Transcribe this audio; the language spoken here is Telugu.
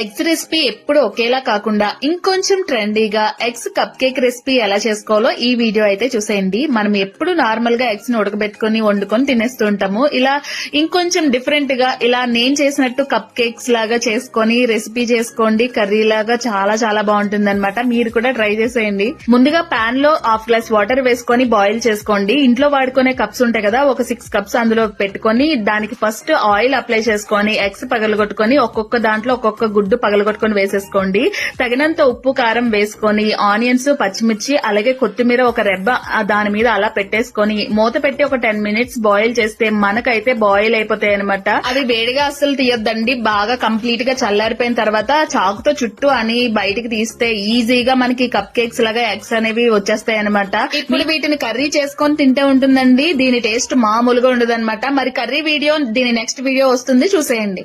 ఎగ్స్ రెసిపీ ఎప్పుడు ఒకేలా కాకుండా ఇంకొంచెం ట్రెండీగా ఎగ్స్ కప్ కేక్ రెసిపీ ఎలా చేసుకోవాలో ఈ వీడియో అయితే చూసేయండి. మనం ఎప్పుడు నార్మల్ గా ఎగ్స్ ని ఉడకబెట్టుకుని వండుకొని తినేస్తూ ఉంటాము. ఇలా ఇంకొంచెం డిఫరెంట్ గా ఇలా నేను చేసినట్టు కప్ కేక్స్ లాగా చేసుకొని రెసిపీ చేసుకోండి. కర్రీ లాగా చాలా చాలా బాగుంటుంది అనమాట. మీరు కూడా ట్రై చేసేయండి. ముందుగా పాన్ లో హాఫ్ గ్లాస్ వాటర్ వేసుకొని బాయిల్ చేసుకోండి. ఇంట్లో వాడుకునే కప్స్ ఉంటాయి కదా, ఒక 6 కప్స్ అందులో పెట్టుకొని దానికి ఫస్ట్ ఆయిల్ అప్లై చేసుకొని ఎగ్స్ పగలగొట్టుకొని ఒక్కొక్క దాంట్లో ఒక్కొక్క గుడ్డు పగలగొట్టుకొని వేసేసుకోండి. తగినంత ఉప్పు కారం వేసుకొని ఆనియన్స్ పచ్చిమిర్చి అలాగే కొత్తిమీర ఒక రెబ్బ దాని మీద అలా పెట్టేసుకొని మూత పెట్టి ఒక 10 మినిట్స్ బాయిల్ చేస్తే మనకైతే బాయిల్ అయిపోతాయి అనమాట. అవి వేడిగా అస్సలు తీయొద్దండి. బాగా కంప్లీట్ గా చల్లారిపోయిన తర్వాత చాకుతో చుట్టూ అని బయటికి తీస్తే ఈజీగా మనకి కప్ కేక్స్ లాగా ఎగ్స్ అనేవి వచ్చేస్తాయి అనమాట. ఇప్పుడు వీటిని కర్రీ చేసుకొని తింటే ఉంటుందండి. దీని టేస్ట్ మామూలుగా ఉండదు అనమాట. మరి కర్రీ వీడియో దీని నెక్స్ట్ వీడియో వస్తుంది, చూసేయండి.